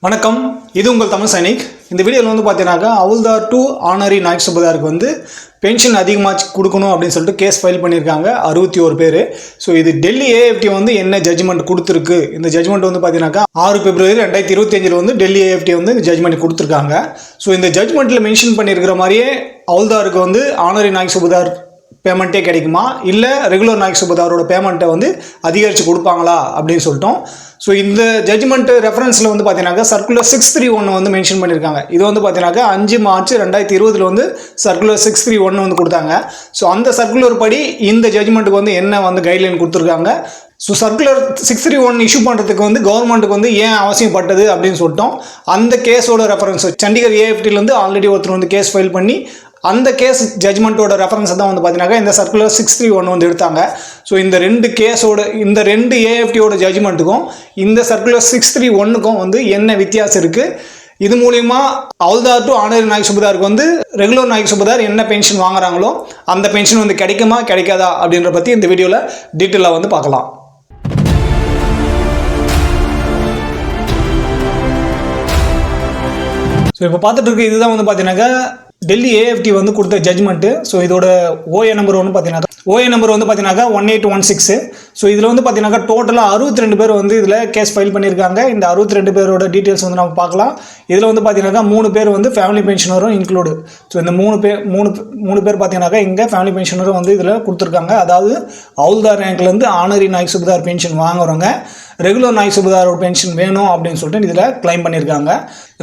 வணக்கம், இது உங்கள் தமிழ் சைனிக். இந்த வீடியோவில் வந்து பார்த்தீங்கன்னாக்கா ஹவுல்தார் டு ஆனரி நாயக் சுபதாருக்கு வந்து பென்ஷன் அதிகமாக கொடுக்கணும் அப்படின்னு சொல்லிட்டு கேஸ் ஃபைல் பண்ணியிருக்காங்க 61 பேர். ஸோ இது டெல்லி ஏஎஃப்டி வந்து என்ன ஜட்ஜ்மெண்ட் கொடுத்துருக்கு, இந்த ஜட்ஜ்மெண்ட் வந்து பார்த்தீங்கன்னாக்கா 6 பிப்ரவரி 2025 வந்து டெல்லி ஏஎஃப்டி வந்து ஜட்ஜ்மெண்ட் கொடுத்துருக்காங்க. ஸோ இந்த ஜட்ஜ்மெண்ட்டில் மென்ஷன் பண்ணியிருக்கிற மாதிரியே ஹவுல்தாருக்கு வந்து ஆனரி நாயக் சுபதார் பேமெண்ட்டே கிடைக்குமா, இல்லை ரெகுலர் நாயக் சுபதாரோட பேமெண்ட்டை வந்து அதிகரித்து கொடுப்பாங்களா அப்படின்னு சொல்லிட்டோம். ஸோ இந்த ஜட்ஜ்மெண்ட் ரெஃபரன்ஸில் வந்து பார்த்தீங்கன்னாக்கா சர்க்குலர் 631 வந்து மென்ஷன் பண்ணியிருக்காங்க. இது வந்து பார்த்தீங்கன்னாக்கா 5 மார்ச் 2020 வந்து சர்க்குலர் 631 வந்து கொடுத்தாங்க. ஸோ அந்த சர்க்குலர் படி இந்த ஜட்ஜ்மெண்ட்டுக்கு வந்து என்ன வந்து கைட்லைன் கொடுத்துருக்காங்க. ஸோ சர்க்குலர் 631 இஷ்யூ பண்ணுறதுக்கு வந்து கவர்மெண்ட்டுக்கு வந்து ஏன் அவசியப்பட்டது அப்படின்னு சொல்லிட்டோம். அந்த கேஸோட ரெஃபரன்ஸ் சண்டிகர் ஏஎஃப்டிலேருந்து ஆல்ரெடி ஒருத்தர் வந்து கேஸ் ஃபைல் பண்ணி அந்த கேஸ் ஜட்ஜ்மெண்ட்டோட ரெஃபரன்ஸை தான் வந்து பார்த்தீங்கன்னாக்கா இந்த சர்க்குலர் 631 வந்து எடுத்தாங்க. ஸோ இந்த ரெண்டு ஏஎஃப்டியோட ஜட்ஜ்மெண்ட்டுக்கும் இந்த சர்க்குலர் 631க்கும் வந்து என்ன வித்தியாசம் இருக்குது, இது மூலிமா ஹவுல்தார் டு ஆனரி நாயக் சுபதாருக்கு வந்து ரெகுலர் நாயக் சுபதார் என்ன பென்ஷன் வாங்குறாங்களோ அந்த பென்ஷன் வந்து கிடைக்குமா கிடைக்காதா அப்படின்ற பற்றி இந்த வீடியோவில் டீட்டெயிலாக வந்து பார்க்கலாம். ஸோ இப்போ பார்த்துட்டு இருக்க இதுதான் வந்து பார்த்தீங்கன்னாக்கா டெல்லி ஏஎஃப்டி வந்து கொடுத்த ஜட்ஜ்மெண்ட்டு. ஸோ இதோட ஓஏ நம்பர் வந்து பார்த்தீங்கன்னாக்கா 1816. ஸோ இதில் வந்து பார்த்தீங்கன்னாக்கா டோட்டலாக 62 பேர் வந்து இதில் கேஸ் ஃபைல் பண்ணியிருக்காங்க. இந்த 62 பேரோட டீட்டெயில்ஸ் வந்து நம்ம பார்க்கலாம். இதில் வந்து பார்த்தீங்கன்னாக்கா 3 பேர் வந்து ஃபேமிலி பென்ஷனரும் இன்க்ளூடு. ஸோ இந்த மூணு பேர் பார்த்தீங்கன்னாக்கா இங்கே ஃபேமிலி பென்ஷனரும் வந்து இதில் கொடுத்துருக்காங்க. அதாவது ஹவுல்தார் ரேங்க்லேருந்து ஆனரி நாயக் சுபதார் பென்ஷன் வாங்குறவங்க ரெகுலர் நாயக் சுபதாரோட பென்ஷன் வேணும் அப்படின்னு சொல்லிட்டு இதில் கிளைம் பண்ணியிருக்காங்க.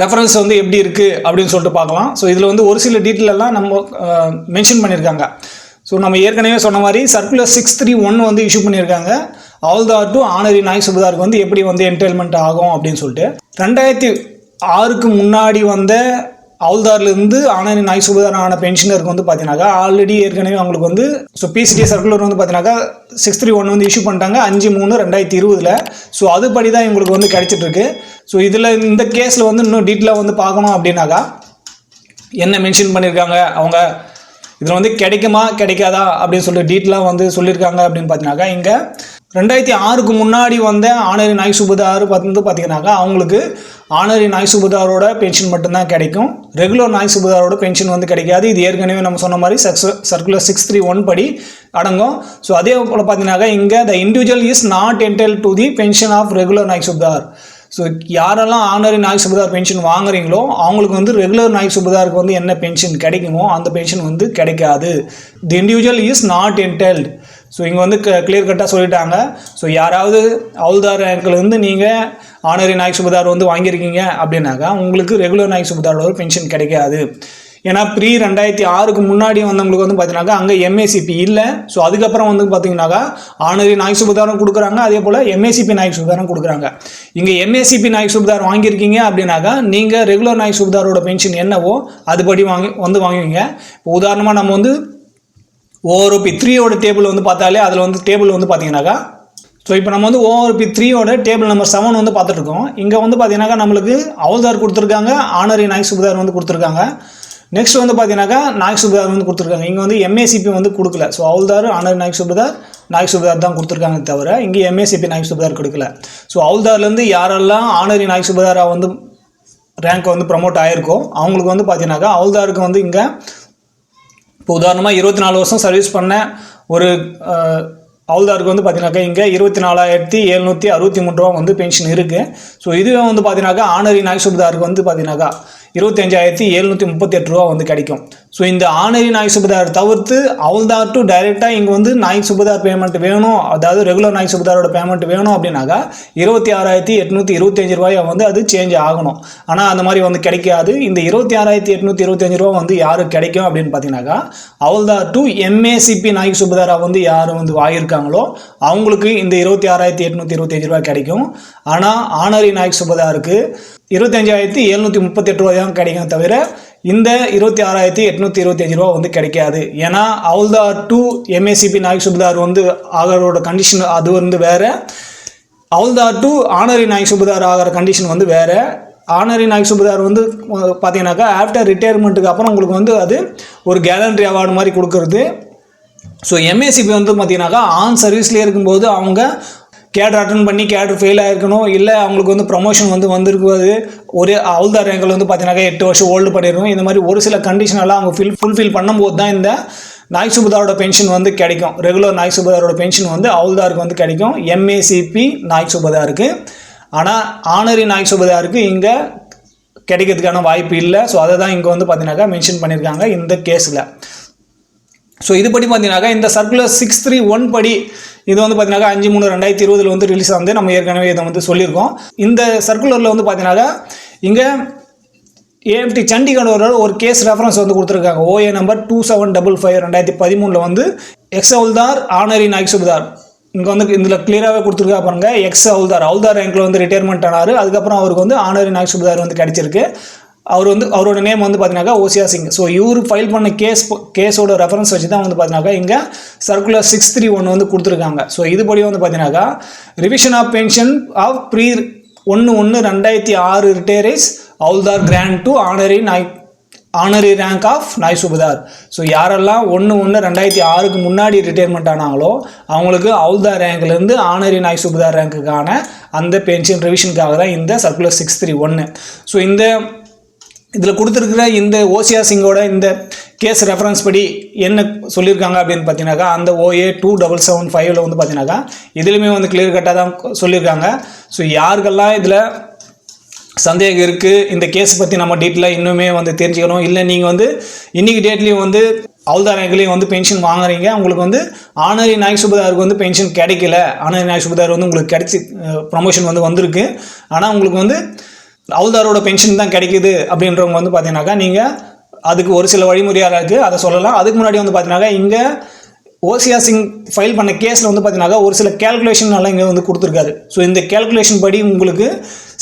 ரெஃபரன்ஸ் வந்து எப்படி இருக்குது அப்படின்னு சொல்லிட்டு பார்க்கலாம். ஸோ இதில் வந்து ஒரு சில டீட்டெயில் எல்லாம் நம்ம மென்ஷன் பண்ணியிருக்காங்க. ஸோ நம்ம ஏற்கனவே சொன்ன மாதிரி சர்க்குலர் 631 வந்து இஷ்யூ பண்ணியிருக்காங்க. ஹவுல்தார் டு ஆனரி நாயக் சுபதாருக்கு வந்து எப்படி வந்து என்டெயில்மெண்ட் ஆகும் அப்படின்னு சொல்லிட்டு 2006க்கு முன்னாடி வந்த ஹவுல்தார்லேருந்து ஆனரி நாயக் சுபதார் ஆன பென்ஷனருக்கு வந்து பார்த்தீங்கன்னாக்கா ஆல்ரெடி ஏற்கனவே அவங்களுக்கு வந்து ஸோ பிசிடி சர்க்குலர் வந்து பார்த்தீங்கன்னாக்கா 631 வந்து இஷ்யூ பண்ணிட்டாங்க 5/3/2020. ஸோ அதுபடி தான் இவங்களுக்கு வந்து கிடைச்சிட்ருக்கு. ஸோ இதில் இந்த கேஸில் வந்து இன்னும் டீட்டெயிலாக வந்து பார்க்கணும் அப்படின்னாக்கா என்ன மென்ஷன் பண்ணியிருக்காங்க, அவங்க இதில் வந்து கிடைக்குமா கிடைக்காதா அப்படின்னு சொல்லிட்டு டீட்டெயிலாக வந்து சொல்லியிருக்காங்க அப்படின்னு பார்த்தீங்கன்னாக்கா இங்கே 2006க்கு முன்னாடி வந்த ஆனரி நாயக் சுபதார் வந்து பார்த்தீங்கன்னாக்கா அவங்களுக்கு ஆனரி நாயக் சுபதாரோட பென்ஷன் மட்டும்தான் கிடைக்கும். ரெகுலர் நாயக் சுபதாரோட பென்ஷன் வந்து கிடைக்காது. இது ஏற்கனவே நம்ம சொன்ன மாதிரி சர்க்குலர் 631 படி அடங்கும். ஸோ அதே போல் பார்த்தீங்கன்னாக்கா இங்கே the individual is not entitled to the pension of regular Naib Subedar. So யாரெல்லாம் ஆனரி நாயக் சுபதார் பென்ஷன் வாங்குறீங்களோ அவங்களுக்கு வந்து ரெகுலர் நாயக் சுபதாருக்கு வந்து என்ன பென்ஷன் கிடைக்குமோ அந்த பென்ஷன் வந்து கிடைக்காது. The individual is not entitled. So இங்கே வந்து கிளியர் கட்டாக சொல்லிட்டாங்க. ஸோ யாராவது ஹவுல்தார் ரேங்க்லேருந்து நீங்கள் ஆனரி நாயக் சுபதார் வந்து வாங்கியிருக்கீங்க அப்படின்னாக்கா உங்களுக்கு ரெகுலர் நாயக் சுபதாரோட பென்ஷன் கிடைக்காது. ஏன்னா 2006க்கு முன்னாடி வந்தவங்களுக்கு வந்து பார்த்தீங்கன்னாக்கா அங்கே எம்ஏசிபி இல்லை. ஸோ அதுக்கப்புறம் வந்து பார்த்தீங்கன்னாக்கா ஆனரி நாயக் சுபதாரம் கொடுக்குறாங்க, அதே போல் எம்ஏசிபி நாயக் சுபதாரம் கொடுக்குறாங்க. இங்கே எம்ஏசிபி நாயக் சுபதார் வாங்கியிருக்கீங்க அப்படின்னாக்கா நீங்கள் ரெகுலர் நாயக் சுபதாரோட பென்ஷன் என்னவோ அதுபடி வாங்குவீங்க. இப்போ உதாரணமாக நம்ம வந்து ஓஆர்ஓபி 3யோட டேபிள் வந்து பார்த்தாலே அதில் வந்து டேபிள் வந்து பார்த்தீங்கன்னாக்கா ஸோ இப்போ நம்ம வந்து ஓஆர்ஓபி 3யோட டேபிள் நம்பர் 7 வந்து பார்த்துட்ருக்கோம். இங்கே வந்து பார்த்தீங்கன்னாக்கா நம்மளுக்கு ஹவுல்தார் கொடுத்துருக்காங்க, ஆனரி நாயக் சுபதார் வந்து கொடுத்துருக்காங்க. நெக்ஸ்ட் வந்து பார்த்தீங்கன்னாக்கா நாயக் சுபதார் வந்து கொடுத்துருக்காங்க. இங்கே வந்து எம்ஏசிபி வந்து கொடுக்கல. ஸோ ஹவுல்தார் ஆனரி நாயக் சுபதார் தான் கொடுத்துருக்காங்க தவிர இங்கே எம்ஏசிபி நாயக் சுபதார் கொடுக்கல. ஸோ ஹவுல்தார்லேருந்து யாரெல்லாம் ஆனரி நாயக் சுபதாராக வந்து ரேங்க் வந்து ப்ரமோட் ஆகிருக்கோ அவங்களுக்கு வந்து பார்த்தீங்கன்னாக்கா ஹவுல்தாருக்கு வந்து இங்கே இப்போ உதாரணமாக 24 வருஷம் சர்வீஸ் பண்ண ஒரு ஹவுல்தாருக்கு வந்து பார்த்தீங்கன்னாக்கா இங்கே 24,763 ரூபா வந்து பென்ஷன் இருக்குது. ஸோ இதுவே வந்து பார்த்தீங்கன்னாக்கா ஆனரி நாயக் சுபதாருக்கு வந்து பார்த்தீங்கன்னாக்கா 25,738 ரூபா வந்து கிடைக்கும். ஸோ இந்த ஆனரி நாயக் சுபதார் தவிர்த்து ஹவுல்தார் டு டைரெக்டாக இங்கே வந்து நாயக் சுபதார் பேமெண்ட் வேணும், அதாவது ரெகுலர் நாயக் சுபதாரோட பேமெண்ட் வேணும் அப்படின்னாக்கா 26,825 ரூபாயை வந்து அது சேஞ்ச் ஆகணும். ஆனால் அந்த மாதிரி வந்து கிடைக்காது. இந்த 26,825 ரூபா வந்து யாருக்கு கிடைக்கும் அப்படின்னு பார்த்தீங்கன்னாக்கா ஹவுல்தார் டு எம்ஏசிபி நாயக் சுபதாராக வந்து யார் வந்து வாங்கியிருக்காங்களோ அவங்களுக்கு இந்த 26,825 ரூபா கிடைக்கும். ஆனால் ஆனரி நாயக் சுபதாருக்கு 25,738 ரூபாய் தான் கிடைக்கும் தவிர இந்த 26,825 ரூபா வந்து கிடைக்காது. ஏன்னா ஹவுல்தார் டு எம்ஏசிபி நாயக் சுபதார் வந்து ஆகிறோட கண்டிஷன் அது வந்து வேறு, ஹவுல்தார் டு ஆனரி நாயக் சுபதார் ஆகிற கண்டிஷன் வந்து வேறு. ஆனரி நாயக் சுபதார் வந்து பார்த்தீங்கன்னாக்கா ஆஃப்டர் ரிட்டையர்மெண்ட்டுக்கு அப்புறம் உங்களுக்கு வந்து அது ஒரு கேலண்ட்ரி அவார்டு மாதிரி கொடுக்குறது. ஸோ எம்ஏசிபி வந்து பார்த்தீங்கன்னாக்கா ஆன் சர்வீஸ்லேயே இருக்கும்போது அவங்க கேடர் அட்டன் பண்ணி கேடர் ஃபெயில் ஆகிருக்கணும், இல்லை அவங்களுக்கு வந்து ப்ரொமோஷன் வந்து வந்திருக்குது, ஒரு ஹவுல்தார் ரேங்கில் வந்து பார்த்தீங்கன்னாக்கா 8 வருஷம் ஓல்டு பண்ணிடணும். இந்த மாதிரி ஒரு சில கண்டிஷனெல்லாம் அவங்க ஃபுல்ஃபில் பண்ணும்போது தான் இந்த நாய் சுபதாரோட பென்ஷன் வந்து கிடைக்கும். ரெகுலர் நாய் சுபதாரோட பென்ஷன் வந்து ஹவுல்தாருக்கு வந்து கிடைக்கும், எம்ஏசிபி நாய் சுபதாருக்கு. ஆனால் ஆனரி நாய் சுபதாருக்கு இங்கே கிடைக்கிறதுக்கான வாய்ப்பு இல்லை. ஸோ அதை தான் இங்கே வந்து பார்த்தீங்கன்னாக்கா மென்ஷன் பண்ணியிருக்காங்க இந்த கேஸில். ஸோ இதுபடி பார்த்தீங்கன்னாக்கா இந்த சர்க்குலர் 631 படி இது வந்து பார்த்தீங்கன்னாக்கா 5/3/2020 வந்து ரிலீஸ் ஆகுது. நம்ம ஏற்கனவே இதை வந்து சொல்லியிருக்கோம். இந்த சர்க்குலரில் வந்து பார்த்தீங்கன்னாக்கா இங்கே ஏஎஃப்டி சண்டிகரோட ஒரு கேஸ் ரெஃபரன்ஸ் வந்து கொடுத்துருக்காங்க. OA நம்பர் 2755 2013 வந்து எக்ஸ் ஹவுல்தார் ஆனரி நாய் சுபதார். இங்கே வந்து இதில் கிளியராகவே கொடுத்துருக்கா பாருங்க. எக்ஸ் ஹவுல்தார் ரேங்கில் வந்து ரிட்டையர்மெண்ட் ஆனார். அதுக்கப்புறம் அவருக்கு வந்து ஆனரி நாய் சுபதார் வந்து கிடைச்சிருக்கு. அவர் வந்து அவரோட நேம் வந்து பார்த்தீங்கன்னாக்கா ஓசியா சிங். ஸோ இவர் ஃபைல் பண்ண கேஸோட ரெஃபரன்ஸ் வச்சு தான் வந்து பார்த்தீங்கன்னாக்கா இங்கே சர்க்குலர் 631 வந்து கொடுத்துருக்காங்க. ஸோ இதுபடி வந்து பார்த்தீங்கன்னாக்கா revision of pension of pre 1/1/2006 retirees havildar grant to honorary rank of Naib Subedar. So யாரெல்லாம் 1/1/2006 முன்னாடி ரிட்டையர்மெண்ட் ஆனாங்களோ அவங்களுக்கு ஹவுல்தார் ரேங்க்லேருந்து ஆனரி நாய் சுபதார் ரேங்க்குக்கான அந்த பென்ஷன் ரிவிஷனுக்காக தான் இந்த சர்க்குலர் 631. ஸோ இந்த இதில் கொடுத்துருக்கிற இந்த ஓசியா சிங்கோட இந்த கேஸ் ரெஃபரன்ஸ் படி என்ன சொல்லியிருக்காங்க அப்படின்னு பார்த்தீங்கன்னாக்கா அந்த OA 2775 வந்து பார்த்தீங்கன்னாக்கா இதுலையுமே வந்து கிளியர் கட்டாக தான் சொல்லியிருக்காங்க. ஸோ யாருக்கெல்லாம் இதில் சந்தேகம் இருக்குது, இந்த கேஸ் பற்றி நம்ம டீட்டெயிலாக இன்னுமே வந்து தெரிஞ்சுக்கணும், இல்லை நீங்கள் வந்து இன்றைக்கி டேட்லேயும் வந்து ஹவுல்தார் ரேங்க்லேயும் வந்து பென்ஷன் வாங்குறீங்க, உங்களுக்கு வந்து ஆனரி நாய் சுபதாருக்கு வந்து பென்ஷன் கிடைக்கல, ஆனரி நாய் சுபதார் வந்து உங்களுக்கு கிடைச்சி ப்ரமோஷன் வந்து வந்திருக்கு, ஆனால் உங்களுக்கு வந்து ஹவுல்தாரோட பென்ஷன் தான் கிடைக்குது அப்படின்றவங்க வந்து பார்த்தீங்கன்னாக்கா நீங்கள் அதுக்கு ஒரு சில வழிமுறையாக இருக்குது, அதை சொல்லலாம். அதுக்கு முன்னாடி வந்து பார்த்தீங்கன்னாக்கா இங்கே ஓசியா சிங் ஃபைல் பண்ண கேஸில் வந்து பார்த்தீங்கன்னாக்கா ஒரு சில கேல்குலேஷன்லாம் இங்கே வந்து கொடுத்துருக்காரு. ஸோ இந்த கேல்குலேஷன் படி உங்களுக்கு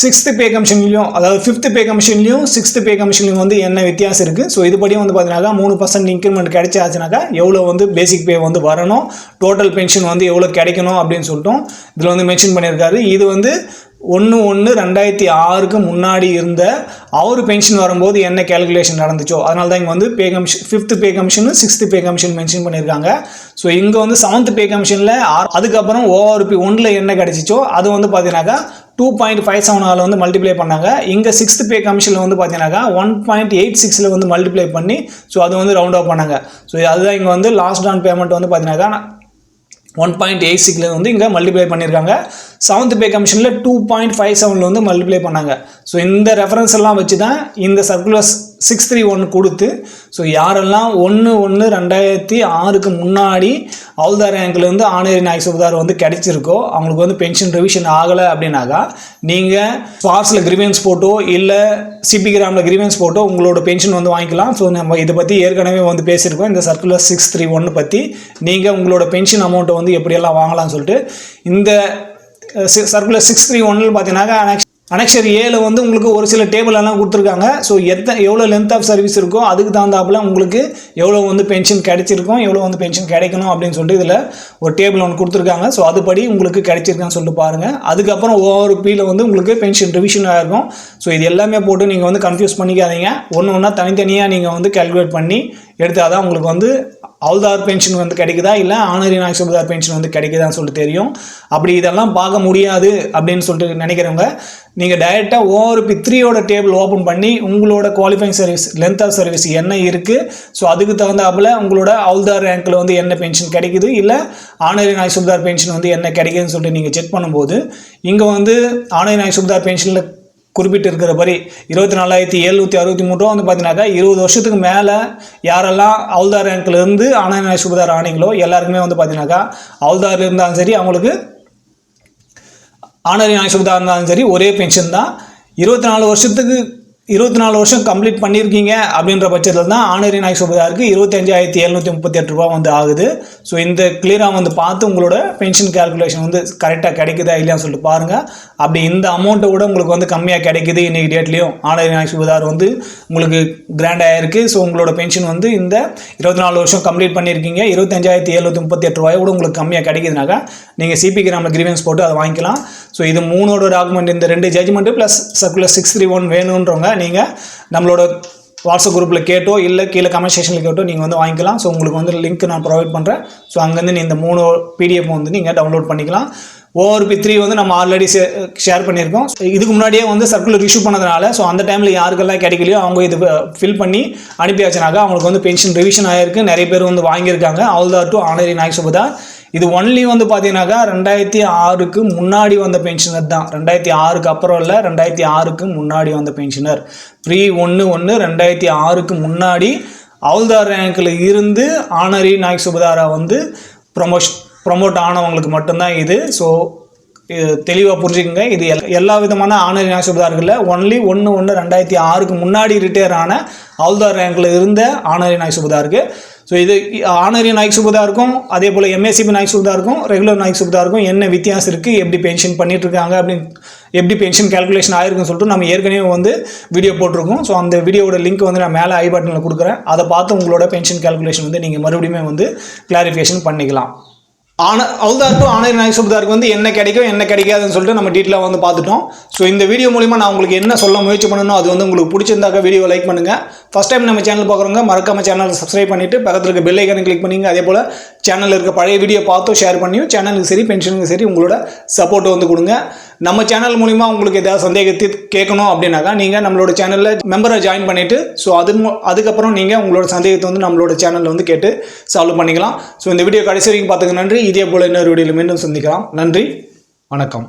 6th பே கமிஷன்லையும் அதாவது 5th பே கமிஷன்லையும் 6th பே கமிஷன்லையும் வந்து என்ன வித்தியாசம் இருக்குது. ஸோ இதுபடியும் வந்து பார்த்தீங்கன்னாக்கா 3% இன்க்ரிமெண்ட் கிடைச்சாச்சுனாக்கா எவ்வளோ வந்து பேசிக் பே வந்து வரணும், டோட்டல் பென்ஷன் வந்து எவ்வளோ கிடைக்கணும் அப்படின்னு சொல்லிட்டோம் இதில் வந்து மென்ஷன் பண்ணியிருக்காரு. இது வந்து 1/1/2006 முன்னாடி இருந்த அவர் பென்ஷன் வரும்போது என்ன கேல்குலேஷன் நடந்துச்சோ அதனால தான் இங்கே வந்து pay commission 5th pay commission 6th pay commission mention பண்ணியிருக்காங்க. ஸோ இங்கே வந்து 7th பே கமிஷனில் அதுக்கப்புறம் ORP 1 என்ன கிடைச்சிச்சோ அது வந்து பார்த்தீங்கன்னாக்கா 2.57 வந்து மல்டிப்ளை பண்ணாங்க. இங்கே 6th பே கமிஷனில் வந்து பார்த்தீங்கன்னாக்கா 1.86 வந்து மல்டிப்ளை பண்ணி ஸோ அது வந்து ரவுண்ட் ஆஃப் பண்ணாங்க. ஸோ அதுதான் இங்கே வந்து லாஸ்ட் ஆன் பேமெண்ட் வந்து பார்த்தீங்கன்னாக்கா 1.86 வந்து இங்கே மல்டிப்ளை பண்ணியிருக்காங்க. 7th பே கமிஷனில் 2.57 வந்து மல்டிப்ளை பண்ணாங்க. ஸோ இந்த ரெஃபரன்ஸ் எல்லாம் வச்சு தான் இந்த சர்க்குலர் 631 கொடுத்து ஸோ யாரெல்லாம் 1/1/2006 முன்னாடி ஹவுல்தார் ரேங்க்லேருந்து ஆனரி நாய் சுபதார் வந்து கிடைச்சிருக்கோ அவங்களுக்கு வந்து பென்ஷன் ரிவிஷன் ஆகலை அப்படின்னாக்கா நீங்கள் ஸ்பார்ஸில் கிரிவென்ஸ் போட்டோ இல்லை சிபி கிராமில் கிரிவென்ஸ் போட்டோ உங்களோட பென்ஷன் வந்து வாங்கிக்கலாம். ஸோ நம்ம இதை பற்றி ஏற்கனவே வந்து பேசியிருக்கோம் இந்த சர்க்குலர் 631 பற்றி. நீங்கள் உங்களோட பென்ஷன் அமௌண்ட்டை வந்து எப்படியெல்லாம் வாங்கலாம்னு சொல்லிட்டு இந்த சர்க்குலர் 631 பார்த்தீங்கன்னாக்கா அனெக்ஷர் ஏல வந்து உங்களுக்கு ஒரு சில டேபிள் எல்லாம் கொடுத்துருக்காங்க. ஸோ எவ்வளோ லென்த் ஆஃப் சர்வீஸ் இருக்கோ அதுக்கு தகுந்தாப்புல உங்களுக்கு எவ்வளோ வந்து பென்ஷன் கிடைச்சிருக்கும், எவ்வளோ வந்து பென்ஷன் கிடைக்கணும் அப்படின்னு சொல்லிட்டு இதில் ஒரு டேபிள் ஒன்று கொடுத்துருக்காங்க. ஸோ அதுபடி உங்களுக்கு கிடைச்சிருக்கான்னு சொல்லிட்டு பாருங்கள். அதுக்கப்புறம் ORPயில் வந்து உங்களுக்கு பென்ஷன் ரிவிஷன் ஆகிருக்கும். ஸோ இது எல்லாமே போட்டு நீங்கள் வந்து கன்ஃபியூஸ் பண்ணிக்காதீங்க. ஒன்று ஒன்றா தனித்தனியாக நீங்கள் வந்து கால்குலேட் பண்ணி எடுத்தால் தான் உங்களுக்கு வந்து ஹவுல்தார் பென்ஷன் வந்து கிடைக்குதா இல்லை ஆனரி நாய் சுபதார் பென்ஷன் வந்து கிடைக்குதான்னு சொல்லிட்டு தெரியும். அப்படி இதெல்லாம் பார்க்க முடியாது அப்படின்னு சொல்லிட்டு நினைக்கிறவங்க நீங்கள் டைரெக்டாக ORP 3 டேபிள் ஓப்பன் பண்ணி உங்களோட qualifying service length of service என்ன இருக்குது, ஸோ அதுக்கு தகுந்தாப்புல உங்களோட ஹவுல்தார் ரேங்க்கில் வந்து என்ன பென்ஷன் கிடைக்குது இல்லை ஆனரி நாய் சுபதார் பென்ஷன் வந்து என்ன கிடைக்குதுன்னு சொல்லிட்டு நீங்கள் செக் பண்ணும்போது இங்கே வந்து ஆனரி நாய் சுபதார் பென்ஷனில் குறிப்பிட்டு இருக்கிறபடி 24,763 வந்து பார்த்தீங்கன்னாக்கா 20 வருஷத்துக்கு மேலே யாரெல்லாம் ஹவுல்தார் ரேங்க்லேருந்து ஆனரி நாய் சுபதார் ஆனீங்களோ எல்லாருக்குமே வந்து பார்த்தீங்கன்னாக்கா ஹவுல்தார் இருந்தாலும் சரி அவங்களுக்கு ஆனரி நாய் சுபதார் இருந்தாலும் சரி ஒரே பென்ஷன் தான். 24 வருஷம் கம்ப்ளீட் பண்ணியிருக்கீங்க அப்படின்ற பட்சத்தில் தான் ஆனரி நாய் சுபதாருக்கு 25,738 ரூபா வந்து ஆகுது. ஸோ இந்த கிளியராக வந்து பார்த்து உங்களோட பென்ஷன் கேல்குலேஷன் வந்து கரெக்டாக கிடைக்குதா இல்லையான்னு சொல்லிட்டு பாருங்கள். அப்படி இந்த அமௌண்ட்டை விட உங்களுக்கு வந்து கம்மியாக கிடைக்குது இன்றைக்கி டேட்லேயும் ஆனரி நாய் சுபதார் வந்து உங்களுக்கு கிராண்டாக இருக்குது. ஸோ உங்களோட பென்ஷன் வந்து இந்த 24 வருஷம் கம்ப்ளீட் பண்ணியிருக்கீங்க 25,738 ரூபாயை விட உங்களுக்கு கம்மியாக கிடைக்குதுனாக்கா நீங்கள் சிபி கிராமில் கிரீவன்ஸ் போட்டு அதை வாங்கிக்கலாம். ஸோ இது 3 டாக்குமெண்ட் இந்த 2 ஜட்ஜ்மெண்ட்டு ப்ளஸ் சர்க்குலர் 631 வேணுன்றவங்க நீங்கள் நம்மளோட வாட்ஸ்அப் குரூப்பில் கேட்டோ இல்லை கீழே கமெண்ட் செக்ஷனில் கேட்டோ நீங்கள் வந்து வாங்கிக்கலாம். ஸோ உங்களுக்கு வந்து லிங்க் நான் ப்ரொவைட் பண்ணுறேன். ஸோ அங்கேருந்து இந்த 3 PDF வந்து நீங்கள் டவுன்லோட் பண்ணிக்கலாம். ORP3 வந்து நம்ம ஆல்ரெடி ஷேர் பண்ணியிருக்கோம். இதுக்கு முன்னாடியே வந்து சர்க்குலர் இஷ்யூ பண்ணதுனால ஸோ அந்த டைமில் யாருக்கெல்லாம் கிடைக்கலையோ அவங்க இது ஃபில் பண்ணி அனுப்பியாச்சுனாக்கா அவங்களுக்கு வந்து பென்ஷன் ரிவிஷன் ஆகிருக்கு. நிறைய பேர் வந்து வாங்கியிருக்காங்க. ஹவுல்தார் டு ஆனரி நாயக் சுபேதார். இது ஒன்லி வந்து பார்த்தீங்கன்னாக்கா 2006க்கு முன்னாடி வந்த பென்ஷனர் தான். 2006க்கு அப்புறம் இல்லை, 2006க்கு முன்னாடி வந்த பென்ஷனர். ப்ரீ 1/1/2006க்கு முன்னாடி ஹவுல்தார் ரேங்கில் இருந்து ஆனரி நாயக் சுபேதாரா வந்து ப்ரொமோட் ஆனவங்களுக்கு மட்டும்தான் இது. ஸோ தெளிவாக புரிஞ்சுக்கோங்க. இது எல்லா விதமான ஆனரி நாயக் சுபேதார்களில் ஒன்லி 1/1/2006க்கு முன்னாடி ரிட்டையர் ஆன ஹவுல்தார் ரேங்கில் இருந்த ஆனரி நாயக் சுபேதாருக்கு. ஸோ இது ஆனரி நாயக் சுபேதாருக்கும் அதே போல் MACP நாயக் சுபேதாருக்கும் ரெகுலர் நாயக் சுபேதாருக்கும் என்ன வித்தியாசம் இருக்குது, எப்படி பென்ஷன் பண்ணிட்டு இருக்காங்க அப்படின்னு, எப்படி பென்ஷன் கேல்குலேஷன் ஆயிருக்குன்னு சொல்லிட்டு நம்ம ஏற்கனவே வந்து வீடியோ போட்டிருக்கோம். ஸோ அந்த வீடியோட லிங்க் வந்து நான் மேலே ஐ பட்டனில் கொடுக்குறேன். அதை பார்த்து உங்களோட பென்ஷன் கேல்குலேஷன் வந்து நீங்கள் மறுபடியும் வந்து கிளாரிஃபிகேஷன் பண்ணிக்கலாம். ஹவுல்தார் டு ஆனரி நாயக் சுபேதாருக்கு வந்து என்ன கிடைக்கும் என்ன கிடைக்காதுன்னு சொல்லிட்டு நம்ம டீட்டெயிலாக வந்து பார்த்துட்டோம். ஸோ இந்த வீடியோ மூலிமா நான் உங்களுக்கு என்ன சொல்ல முயற்சி பண்ணணும் அது வந்து உங்களுக்கு பிடிச்சிருந்தாக்க வீடியோ லைக் பண்ணுங்கள். ஃபஸ்ட் டைம் நம்ம சேனல் பார்க்குறவங்க மறக்காம சேனலை சப்ஸ்கிரைப் பண்ணிவிட்டு பக்கத்தில் இருக்க பெல் ஐக்கானை கிளிக் பண்ணிங்க. அதே போல் சேனலில் இருக்க பழைய வீடியோ பார்த்தும் ஷேர் பண்ணியும் சேனலுக்கு சரி பென்ஷனுக்கு சரி உங்களோட சப்போர்ட்டை வந்து கொடுங்க. நம்ம சேனல் மூலிமா உங்களுக்கு ஏதாவது சந்தேகத்தை கேட்கணும் அப்படின்னாக்கா நீங்கள் நம்மளோட சேனலில் மெம்பரை ஜாயின் பண்ணிவிட்டு ஸோ அதுக்கப்புறம் நீங்கள் உங்களோட சந்தேகத்தை வந்து நம்மளோட சேனலில் வந்து கேட்டு சால்வ் பண்ணிக்கலாம். ஸோ இந்த வீடியோ கடைசி வரைக்கும் பார்த்துக்க நன்றி. இதே போல் இன்னொரு வீடியோவில் மீண்டும் சந்திக்கலாம். நன்றி, வணக்கம்.